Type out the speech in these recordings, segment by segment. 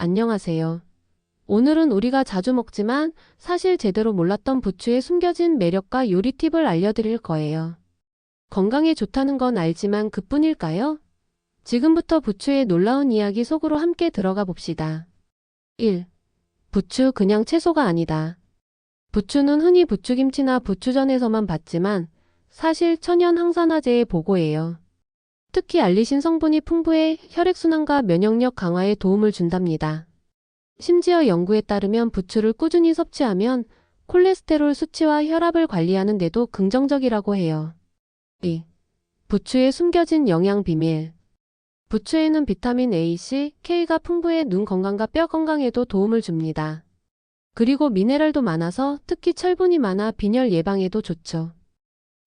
안녕하세요. 오늘은 우리가 자주 먹지만 사실 제대로 몰랐던 부추의 숨겨진 매력과 요리 팁을 알려드릴 거예요. 건강에 좋다는 건 알지만 그뿐일까요? 지금부터 부추의 놀라운 이야기 속으로 함께 들어가 봅시다. 1. 부추 그냥 채소가 아니다. 부추는 흔히 부추김치나 부추전에서만 봤지만 사실 천연 항산화제의 보고예요. 특히 알리신 성분이 풍부해 혈액순환과 면역력 강화에 도움을 준답니다. 심지어 연구에 따르면 부추를 꾸준히 섭취하면 콜레스테롤 수치와 혈압을 관리하는 데도 긍정적이라고 해요. 2. 부추의 숨겨진 영양 비밀. 부추에는 비타민 A, C, K가 풍부해 눈 건강과 뼈 건강에도 도움을 줍니다. 그리고 미네랄도 많아서 특히 철분이 많아 빈혈 예방에도 좋죠.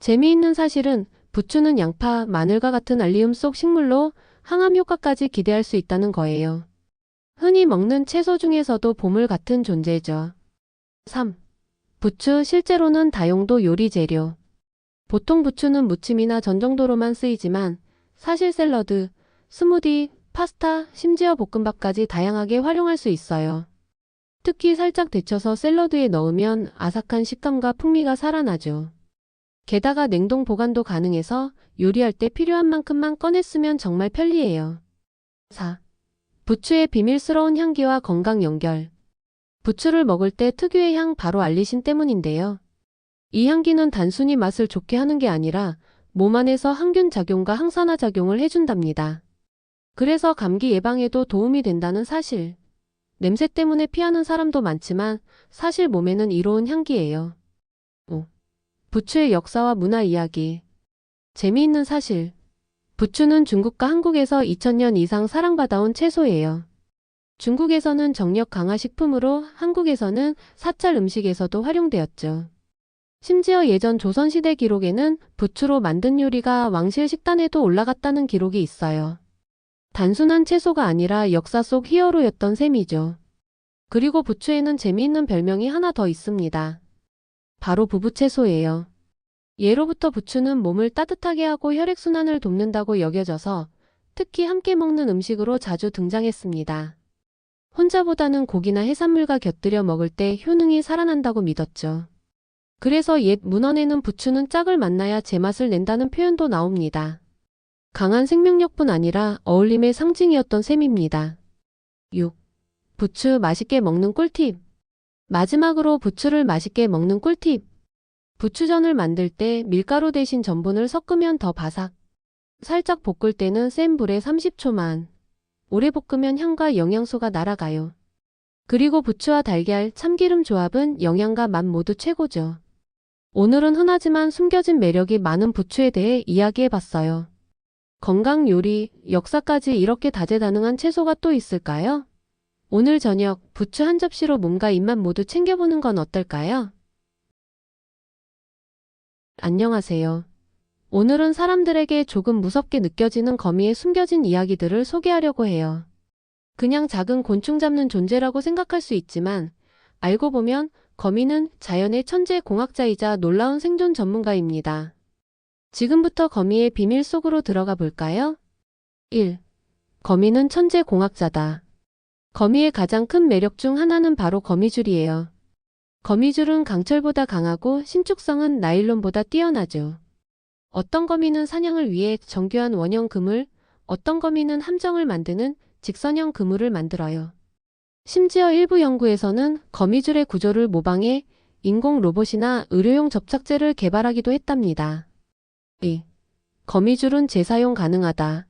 재미있는 사실은 부추는 양파, 마늘과 같은 알리움 속 식물로 항암 효과까지 기대할 수 있다는 거예요. 흔히 먹는 채소 중에서도 보물 같은 존재죠. 3. 부추 실제로는 다용도 요리 재료. 보통 부추는 무침이나 전 정도로만 쓰이지만 사실 샐러드, 스무디, 파스타, 심지어 볶음밥까지 다양하게 활용할 수 있어요. 특히 살짝 데쳐서 샐러드에 넣으면 아삭한 식감과 풍미가 살아나죠. 게다가 냉동 보관도 가능해서 요리할 때 필요한 만큼만 꺼내 쓰면 정말 편리해요. 4. 부추의 비밀스러운 향기와 건강 연결. 부추를 먹을 때 특유의 향 바로 알리신 때문인데요. 이 향기는 단순히 맛을 좋게 하는 게 아니라 몸 안에서 항균 작용과 항산화 작용을 해준답니다. 그래서 감기 예방에도 도움이 된다는 사실. 냄새 때문에 피하는 사람도 많지만 사실 몸에는 이로운 향기예요. 5. 부추의 역사와 문화 이야기. 재미있는 사실. 부추는 중국과 한국에서 2000년 이상 사랑받아온 채소예요. 중국에서는 정력 강화 식품으로 한국에서는 사찰 음식에서도 활용되었죠. 심지어 예전 조선시대 기록에는 부추로 만든 요리가 왕실 식단에도 올라갔다는 기록이 있어요. 단순한 채소가 아니라 역사 속 히어로였던 셈이죠. 그리고 부추에는 재미있는 별명이 하나 더 있습니다. 바로 부부채소예요. 예로부터 부추는 몸을 따뜻하게 하고 혈액순환을 돕는다고 여겨져서 특히 함께 먹는 음식으로 자주 등장했습니다. 혼자보다는 고기나 해산물과 곁들여 먹을 때 효능이 살아난다고 믿었죠. 그래서 옛 문헌에는 부추는 짝을 만나야 제맛을 낸다는 표현도 나옵니다. 강한 생명력뿐 아니라 어울림의 상징이었던 셈입니다. 6. 부추 맛있게 먹는 꿀팁. 마지막으로 부추를 맛있게 먹는 꿀팁. 부추전을 만들 때 밀가루 대신 전분을 섞으면 더 바삭. 살짝 볶을 때는 센 불에 30초만. 오래 볶으면 향과 영양소가 날아가요. 그리고 부추와 달걀, 참기름 조합은 영양과 맛 모두 최고죠. 오늘은 흔하지만 숨겨진 매력이 많은 부추에 대해 이야기해봤어요. 건강 요리, 역사까지 이렇게 다재다능한 채소가 또 있을까요? 오늘 저녁 부추 한 접시로 몸과 입맛 모두 챙겨보는 건 어떨까요? 안녕하세요. 오늘은 사람들에게 조금 무섭게 느껴지는 거미의 숨겨진 이야기들을 소개하려고 해요. 그냥 작은 곤충 잡는 존재라고 생각할 수 있지만 알고 보면 거미는 자연의 천재 공학자이자 놀라운 생존 전문가입니다. 지금부터 거미의 비밀 속으로 들어가 볼까요? 1. 거미는 천재 공학자다. 거미의 가장 큰 매력 중 하나는 바로 거미줄이에요. 거미줄은 강철보다 강하고 신축성은 나일론보다 뛰어나죠. 어떤 거미는 사냥을 위해 정교한 원형 그물, 어떤 거미는 함정을 만드는 직선형 그물을 만들어요. 심지어 일부 연구에서는 거미줄의 구조를 모방해 인공 로봇이나 의료용 접착제를 개발하기도 했답니다. 2. 거미줄은 재사용 가능하다.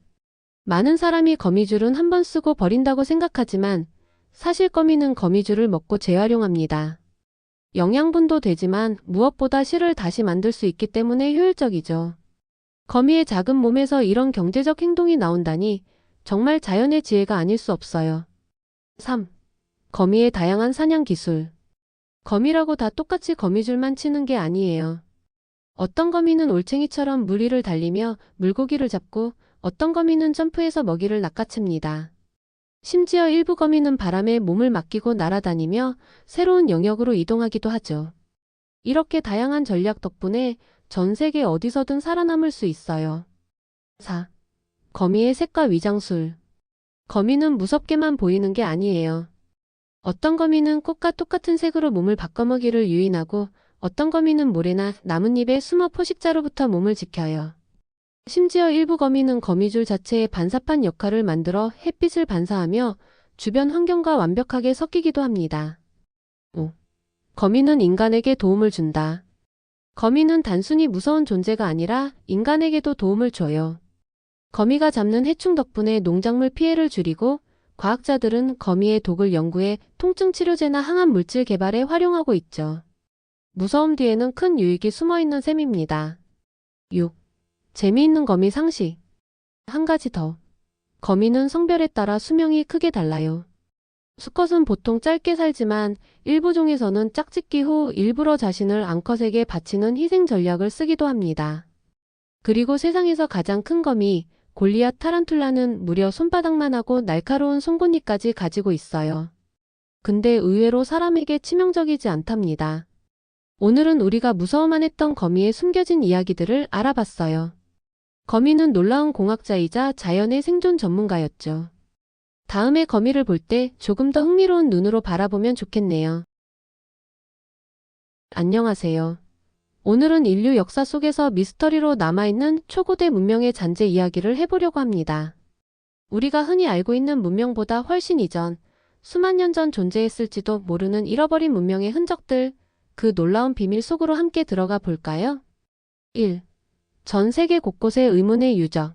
많은 사람이 거미줄은 한 번 쓰고 버린다고 생각하지만 사실 거미는 거미줄을 먹고 재활용합니다. 영양분도 되지만 무엇보다 실을 다시 만들 수 있기 때문에 효율적이죠. 거미의 작은 몸에서 이런 경제적 행동이 나온다니 정말 자연의 지혜가 아닐 수 없어요. 3. 거미의 다양한 사냥 기술. 거미라고 다 똑같이 거미줄만 치는 게 아니에요. 어떤 거미는 올챙이처럼 물 위를 달리며 물고기를 잡고 어떤 거미는 점프해서 먹이를 낚아챕니다. 심지어 일부 거미는 바람에 몸을 맡기고 날아다니며 새로운 영역으로 이동하기도 하죠. 이렇게 다양한 전략 덕분에 전 세계 어디서든 살아남을 수 있어요. 4. 거미의 색과 위장술. 거미는 무섭게만 보이는 게 아니에요. 어떤 거미는 꽃과 똑같은 색으로 몸을 바꿔먹이를 유인하고 어떤 거미는 모래나 나뭇잎에 숨어 포식자로부터 몸을 지켜요. 심지어 일부 거미는 거미줄 자체의 반사판 역할을 만들어 햇빛을 반사하며 주변 환경과 완벽하게 섞이기도 합니다. 5. 거미는 인간에게 도움을 준다. 거미는 단순히 무서운 존재가 아니라 인간에게도 도움을 줘요. 거미가 잡는 해충 덕분에 농작물 피해를 줄이고 과학자들은 거미의 독을 연구해 통증 치료제나 항암 물질 개발에 활용하고 있죠. 무서움 뒤에는 큰 유익이 숨어 있는 셈입니다. 6. 재미있는 거미 상식. 한 가지 더. 거미는 성별에 따라 수명이 크게 달라요. 수컷은 보통 짧게 살지만 일부 종에서는 짝짓기 후 일부러 자신을 암컷에게 바치는 희생 전략을 쓰기도 합니다. 그리고 세상에서 가장 큰 거미, 골리앗 타란툴라는 무려 손바닥만 하고 날카로운 송곳니까지 가지고 있어요. 근데 의외로 사람에게 치명적이지 않답니다. 오늘은 우리가 무서워만 했던 거미의 숨겨진 이야기들을 알아봤어요. 거미는 놀라운 공학자이자 자연의 생존 전문가였죠. 다음에 거미를 볼 때 조금 더 흥미로운 눈으로 바라보면 좋겠네요. 안녕하세요. 오늘은 인류 역사 속에서 미스터리로 남아있는 초고대 문명의 잔재 이야기를 해보려고 합니다. 우리가 흔히 알고 있는 문명보다 훨씬 이전, 수만 년 전 존재했을지도 모르는 잃어버린 문명의 흔적들, 그 놀라운 비밀 속으로 함께 들어가 볼까요? 1. 전 세계 곳곳의 의문의 유적.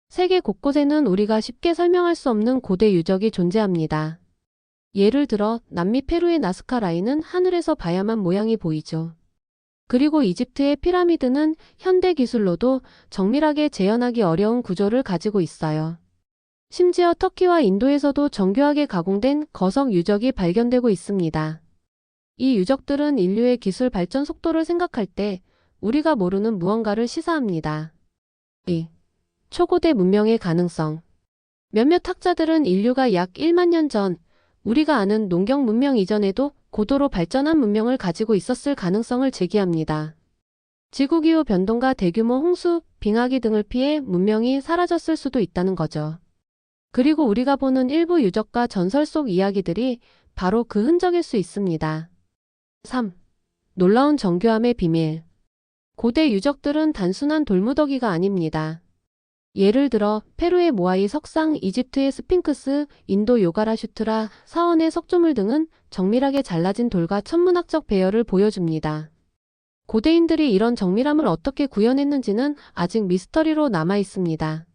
세계 곳곳에는 우리가 쉽게 설명할 수 없는 고대 유적이 존재합니다. 예를 들어 남미 페루의 나스카 라인은 하늘에서 봐야만 모양이 보이죠. 그리고 이집트의 피라미드는 현대 기술로도 정밀하게 재현하기 어려운 구조를 가지고 있어요. 심지어 터키와 인도에서도 정교하게 가공된 거석 유적이 발견되고 있습니다. 이 유적들은 인류의 기술 발전 속도를 생각할 때 우리가 모르는 무언가를 시사합니다. 2. 초고대 문명의 가능성. 몇몇 학자들은 인류가 약 1만 년 전, 우리가 아는 농경 문명 이전에도 고도로 발전한 문명을 가지고 있었을 가능성을 제기합니다. 지구기후 변동과 대규모 홍수, 빙하기 등을 피해 문명이 사라졌을 수도 있다는 거죠. 그리고 우리가 보는 일부 유적과 전설 속 이야기들이 바로 그 흔적일 수 있습니다. 3. 놀라운 정교함의 비밀. 고대 유적들은 단순한 돌무더기가 아닙니다. 예를 들어 페루의 모아이 석상, 이집트의 스핑크스, 인도 요가라 슈트라, 사원의 석조물 등은 정밀하게 잘라진 돌과 천문학적 배열을 보여줍니다. 고대인들이 이런 정밀함을 어떻게 구현했는지는 아직 미스터리로 남아 있습니다.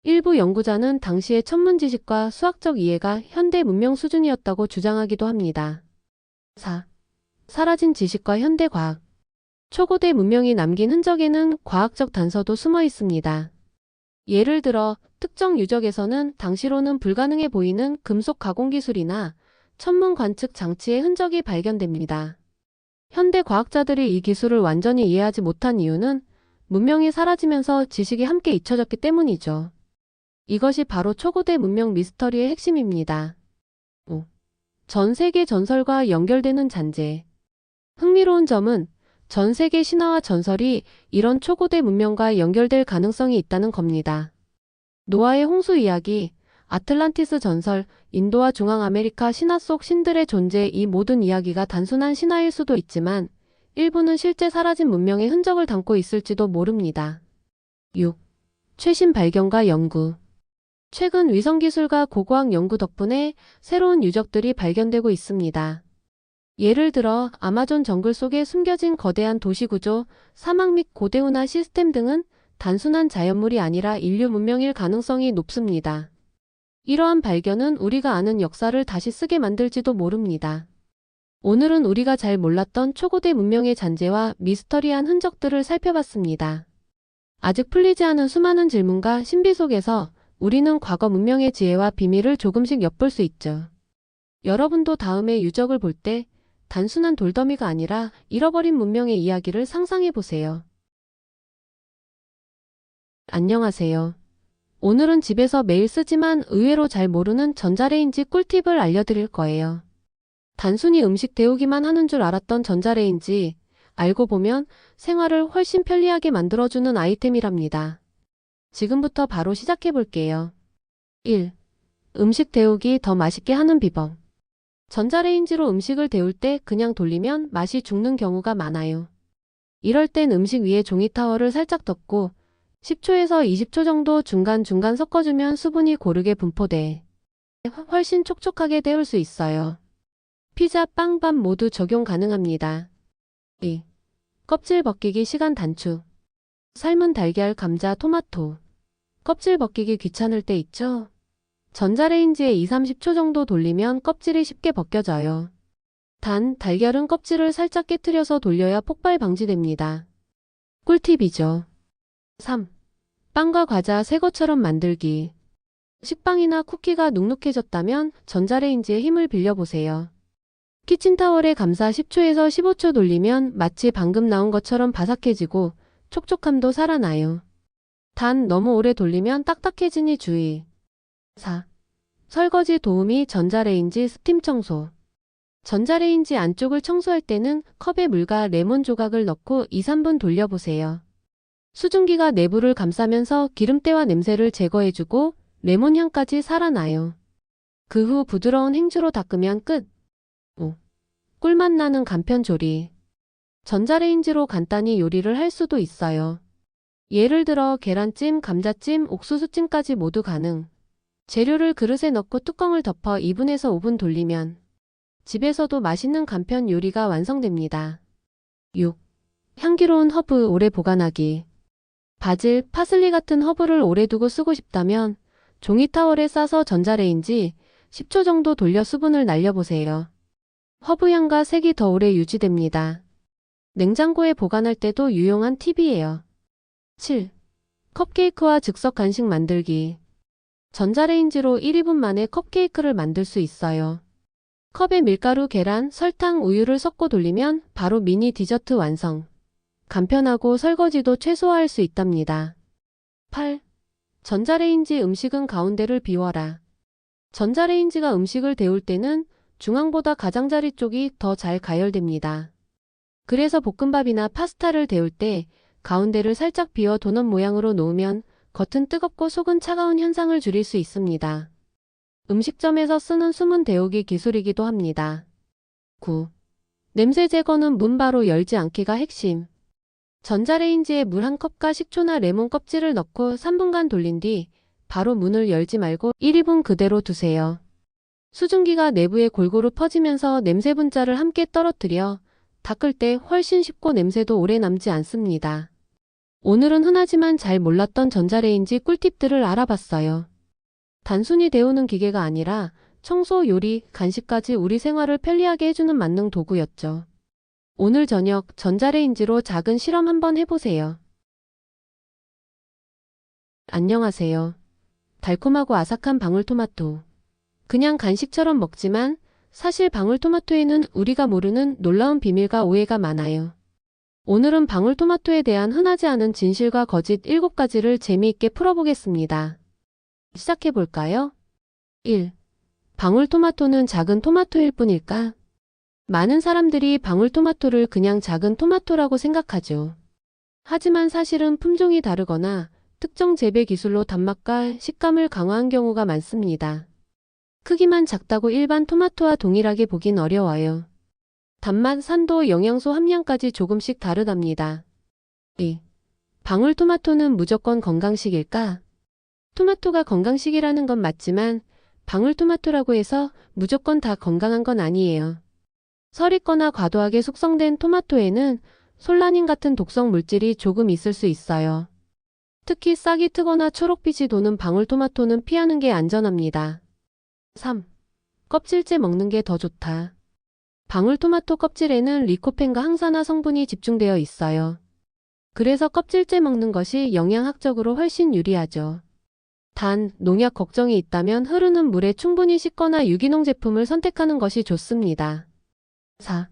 일부 연구자는 당시의 천문 지식과 수학적 이해가 현대 문명 수준이었다고 주장하기도 합니다. 4. 사라진 지식과 현대 과학. 초고대 문명이 남긴 흔적에는 과학적 단서도 숨어 있습니다. 예를 들어 특정 유적에서는 당시로는 불가능해 보이는 금속 가공 기술이나 천문 관측 장치의 흔적이 발견됩니다. 현대 과학자들이 이 기술을 완전히 이해하지 못한 이유는 문명이 사라지면서 지식이 함께 잊혀졌기 때문이죠. 이것이 바로 초고대 문명 미스터리의 핵심입니다. 5. 전 세계 전설과 연결되는 잔재. 흥미로운 점은 전 세계 신화와 전설이 이런 초고대 문명과 연결될 가능성이 있다는 겁니다. 노아의 홍수 이야기, 아틀란티스 전설, 인도와 중앙아메리카 신화 속 신들의 존재, 이 모든 이야기가 단순한 신화일 수도 있지만 일부는 실제 사라진 문명의 흔적을 담고 있을지도 모릅니다. 6. 최신 발견과 연구. 최근 위성기술과 고고학 연구 덕분에 새로운 유적들이 발견되고 있습니다. 예를 들어 아마존 정글 속에 숨겨진 거대한 도시구조, 사막 및 고대 운하 시스템 등은 단순한 자연물이 아니라 인류 문명일 가능성이 높습니다. 이러한 발견은 우리가 아는 역사를 다시 쓰게 만들지도 모릅니다. 오늘은 우리가 잘 몰랐던 초고대 문명의 잔재와 미스터리한 흔적들을 살펴봤습니다. 아직 풀리지 않은 수많은 질문과 신비 속에서 우리는 과거 문명의 지혜와 비밀을 조금씩 엿볼 수 있죠. 여러분도 다음에 유적을 볼 때 단순한 돌더미가 아니라 잃어버린 문명의 이야기를 상상해 보세요. 안녕하세요. 오늘은 집에서 매일 쓰지만 의외로 잘 모르는 전자레인지 꿀팁을 알려드릴 거예요. 단순히 음식 데우기만 하는 줄 알았던 전자레인지, 알고 보면 생활을 훨씬 편리하게 만들어주는 아이템이랍니다. 지금부터 바로 시작해 볼게요. 1. 음식 데우기 더 맛있게 하는 비법. 전자레인지로 음식을 데울 때 그냥 돌리면 맛이 죽는 경우가 많아요. 이럴 땐 음식 위에 종이 타월을 살짝 덮고 10초에서 20초 정도 중간중간 섞어주면 수분이 고르게 분포돼 훨씬 촉촉하게 데울 수 있어요. 피자, 빵, 밥 모두 적용 가능합니다. 2. 껍질 벗기기 시간 단축. 삶은 달걀, 감자, 토마토. 껍질 벗기기 귀찮을 때 있죠? 전자레인지에 2-30초 정도 돌리면 껍질이 쉽게 벗겨져요. 단, 달걀은 껍질을 살짝 깨트려서 돌려야 폭발 방지됩니다. 꿀팁이죠. 3. 빵과 과자 새 것처럼 만들기. 식빵이나 쿠키가 눅눅해졌다면 전자레인지에 힘을 빌려보세요. 키친타월에 감싸 10초에서 15초 돌리면 마치 방금 나온 것처럼 바삭해지고 촉촉함도 살아나요. 단, 너무 오래 돌리면 딱딱해지니 주의. 4. 설거지 도우미 전자레인지 스팀 청소. 전자레인지 안쪽을 청소할 때는 컵에 물과 레몬 조각을 넣고 2-3분 돌려보세요. 수증기가 내부를 감싸면서 기름때와 냄새를 제거해주고 레몬 향까지 살아나요. 그 후 부드러운 행주로 닦으면 끝. 5. 꿀맛 나는 간편 조리. 전자레인지로 간단히 요리를 할 수도 있어요. 예를 들어 계란찜, 감자찜, 옥수수찜까지 모두 가능. 재료를 그릇에 넣고 뚜껑을 덮어 2분에서 5분 돌리면 집에서도 맛있는 간편 요리가 완성됩니다. 6. 향기로운 허브 오래 보관하기. 바질, 파슬리 같은 허브를 오래 두고 쓰고 싶다면 종이 타월에 싸서 전자레인지 10초 정도 돌려 수분을 날려보세요. 허브 향과 색이 더 오래 유지됩니다. 냉장고에 보관할 때도 유용한 팁이에요. 7. 컵케이크와 즉석 간식 만들기. 전자레인지로 1-2분 만에 컵케이크를 만들 수 있어요. 컵에 밀가루, 계란, 설탕, 우유를 섞고 돌리면 바로 미니 디저트 완성. 간편하고 설거지도 최소화할 수 있답니다. 8. 전자레인지 음식은 가운데를 비워라. 전자레인지가 음식을 데울 때는 중앙보다 가장자리 쪽이 더 잘 가열됩니다. 그래서 볶음밥이나 파스타를 데울 때 가운데를 살짝 비워 도넛 모양으로 놓으면 겉은 뜨겁고 속은 차가운 현상을 줄일 수 있습니다. 음식점에서 쓰는 숨은 데우기 기술이기도 합니다. 9. 냄새 제거는 문 바로 열지 않기가 핵심. 전자레인지에 물 한 컵과 식초나 레몬 껍질을 넣고 3분간 돌린 뒤 바로 문을 열지 말고 1-2분 그대로 두세요. 수증기가 내부에 골고루 퍼지면서 냄새 분자를 함께 떨어뜨려 닦을 때 훨씬 쉽고 냄새도 오래 남지 않습니다. 오늘은 흔하지만 잘 몰랐던 전자레인지 꿀팁들을 알아봤어요. 단순히 데우는 기계가 아니라 청소, 요리, 간식까지 우리 생활을 편리하게 해주는 만능 도구였죠. 오늘 저녁 전자레인지로 작은 실험 한번 해보세요. 안녕하세요. 달콤하고 아삭한 방울토마토. 그냥 간식처럼 먹지만 사실 방울토마토에는 우리가 모르는 놀라운 비밀과 오해가 많아요. 오늘은 방울토마토에 대한 흔하지 않은 진실과 거짓 7가지를 재미있게 풀어보겠습니다. 시작해볼까요? 1. 방울토마토는 작은 토마토일 뿐일까? 많은 사람들이 방울토마토를 그냥 작은 토마토라고 생각하죠. 하지만 사실은 품종이 다르거나 특정 재배 기술로 단맛과 식감을 강화한 경우가 많습니다. 크기만 작다고 일반 토마토와 동일하게 보긴 어려워요. 단맛, 산도, 영양소 함량까지 조금씩 다르답니다. 2. 방울토마토는 무조건 건강식일까? 토마토가 건강식이라는 건 맞지만 방울토마토라고 해서 무조건 다 건강한 건 아니에요. 설 있거나 과도하게 숙성된 토마토에는 솔라닌 같은 독성 물질이 조금 있을 수 있어요. 특히 싹이 트거나 초록빛이 도는 방울토마토는 피하는 게 안전합니다. 3. 껍질째 먹는 게 더 좋다. 방울토마토 껍질에는 리코펜과 항산화 성분이 집중되어 있어요. 그래서 껍질째 먹는 것이 영양학적으로 훨씬 유리하죠. 단, 농약 걱정이 있다면 흐르는 물에 충분히 씻거나 유기농 제품을 선택하는 것이 좋습니다. 4.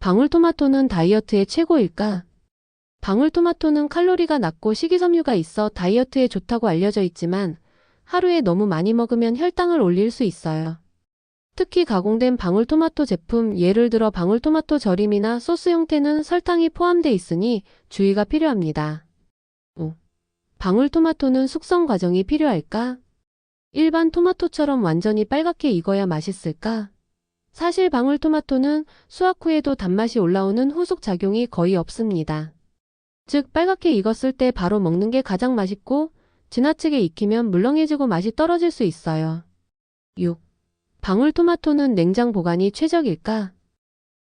방울토마토는 다이어트에 최고일까? 방울토마토는 칼로리가 낮고 식이섬유가 있어 다이어트에 좋다고 알려져 있지만 하루에 너무 많이 먹으면 혈당을 올릴 수 있어요. 특히 가공된 방울토마토 제품, 예를 들어 방울토마토 절임이나 소스 형태는 설탕이 포함되어 있으니 주의가 필요합니다. 5. 방울토마토는 숙성 과정이 필요할까? 일반 토마토처럼 완전히 빨갛게 익어야 맛있을까? 사실 방울토마토는 수확 후에도 단맛이 올라오는 후숙 작용이 거의 없습니다. 즉 빨갛게 익었을 때 바로 먹는 게 가장 맛있고 지나치게 익히면 물렁해지고 맛이 떨어질 수 있어요. 6. 방울토마토는 냉장 보관이 최적일까?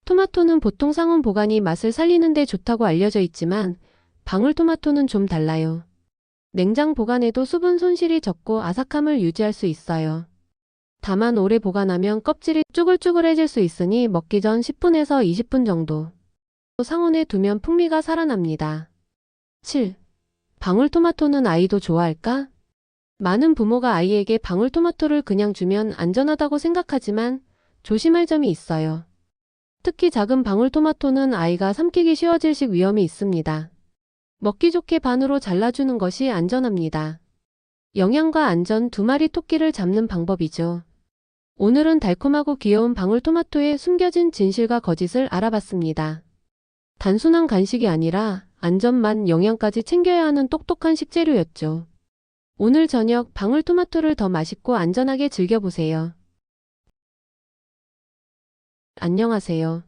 토마토는 보통 상온 보관이 맛을 살리는 데 좋다고 알려져 있지만 방울토마토는 좀 달라요. 냉장 보관에도 수분 손실이 적고 아삭함을 유지할 수 있어요. 다만 오래 보관하면 껍질이 쭈글쭈글해질 수 있으니 먹기 전 10분에서 20분 정도 상온에 두면 풍미가 살아납니다. 7. 방울토마토는 아이도 좋아할까? 많은 부모가 아이에게 방울토마토를 그냥 주면 안전하다고 생각하지만 조심할 점이 있어요. 특히 작은 방울토마토는 아이가 삼키기 쉬워질 위험이 있습니다. 먹기 좋게 반으로 잘라주는 것이 안전합니다. 영양과 안전 두 마리 토끼를 잡는 방법이죠. 오늘은 달콤하고 귀여운 방울토마토의 숨겨진 진실과 거짓을 알아봤습니다. 단순한 간식이 아니라 안전만 영양까지 챙겨야 하는 똑똑한 식재료였죠. 오늘 저녁 방울토마토를 더 맛있고 안전하게 즐겨보세요. 안녕하세요.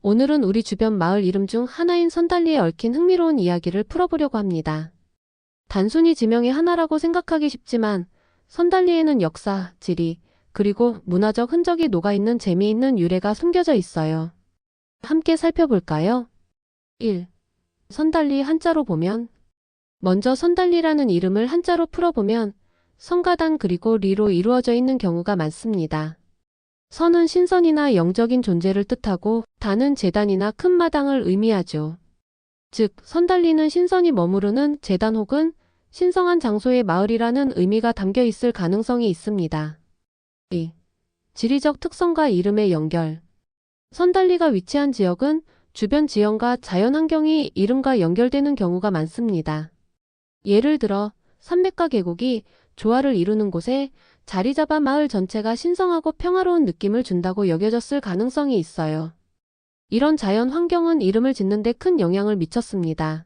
오늘은 우리 주변 마을 이름 중 하나인 선달리에 얽힌 흥미로운 이야기를 풀어보려고 합니다. 단순히 지명의 하나라고 생각하기 쉽지만 선달리에는 역사, 지리, 그리고 문화적 흔적이 녹아있는 재미있는 유래가 숨겨져 있어요. 함께 살펴볼까요? 1. 선달리 한자로 보면 먼저 선달리라는 이름을 한자로 풀어보면 선가단 그리고 리로 이루어져 있는 경우가 많습니다. 선은 신선이나 영적인 존재를 뜻하고 단은 제단이나 큰 마당을 의미하죠. 즉 선달리는 신선이 머무르는 제단 혹은 신성한 장소의 마을이라는 의미가 담겨 있을 가능성이 있습니다. 2. 지리적 특성과 이름의 연결. 선달리가 위치한 지역은 주변 지형과 자연 환경이 이름과 연결되는 경우가 많습니다. 예를 들어 산맥과 계곡이 조화를 이루는 곳에 자리 잡아 마을 전체가 신성하고 평화로운 느낌을 준다고 여겨졌을 가능성이 있어요. 이런 자연 환경은 이름을 짓는 데 큰 영향을 미쳤습니다.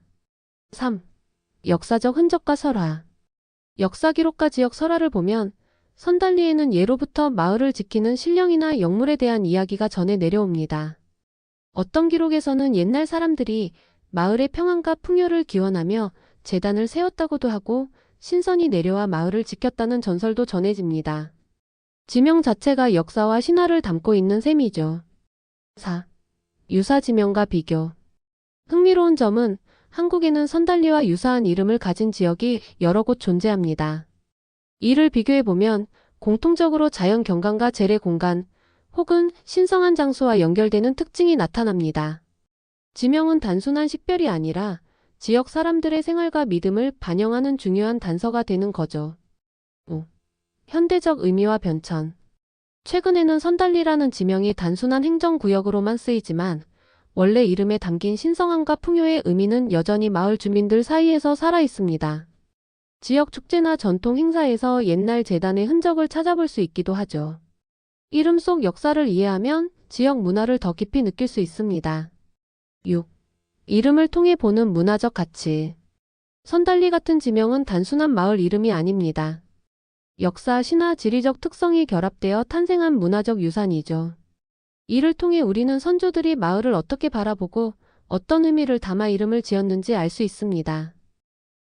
3. 역사적 흔적과 설화. 역사 기록과 지역 설화를 보면 선달리에는 예로부터 마을을 지키는 신령이나 영물에 대한 이야기가 전해 내려옵니다. 어떤 기록에서는 옛날 사람들이 마을의 평안과 풍요를 기원하며 제단을 세웠다고도 하고 신선이 내려와 마을을 지켰다는 전설도 전해집니다. 지명 자체가 역사와 신화를 담고 있는 셈이죠. 4. 유사 지명과 비교. 흥미로운 점은 한국에는 선달리와 유사한 이름을 가진 지역이 여러 곳 존재합니다. 이를 비교해보면 공통적으로 자연 경관과 재래 공간 혹은 신성한 장소와 연결되는 특징이 나타납니다. 지명은 단순한 식별이 아니라 지역 사람들의 생활과 믿음을 반영하는 중요한 단서가 되는 거죠. 5. 현대적 의미와 변천. 최근에는 선달리라는 지명이 단순한 행정구역으로만 쓰이지만 원래 이름에 담긴 신성함과 풍요의 의미는 여전히 마을 주민들 사이에서 살아있습니다. 지역 축제나 전통 행사에서 옛날 제단의 흔적을 찾아볼 수 있기도 하죠. 이름 속 역사를 이해하면 지역 문화를 더 깊이 느낄 수 있습니다. 6. 이름을 통해 보는 문화적 가치. 선달리 같은 지명은 단순한 마을 이름이 아닙니다. 역사, 신화, 지리적 특성이 결합되어 탄생한 문화적 유산이죠. 이를 통해 우리는 선조들이 마을을 어떻게 바라보고 어떤 의미를 담아 이름을 지었는지 알 수 있습니다.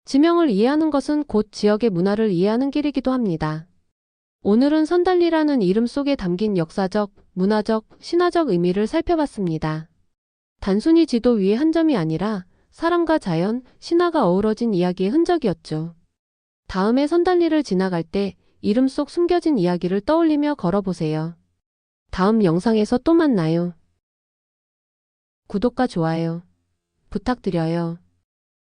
지명을 이해하는 것은 곧 지역의 문화를 이해하는 길이기도 합니다. 오늘은 선달리라는 이름 속에 담긴 역사적, 문화적, 신화적 의미를 살펴봤습니다. 단순히 지도 위의 한 점이 아니라 사람과 자연, 신화가 어우러진 이야기의 흔적이었죠. 다음에 선달리를 지나갈 때 이름 속 숨겨진 이야기를 떠올리며 걸어보세요. 다음 영상에서 또 만나요. 구독과 좋아요 부탁드려요.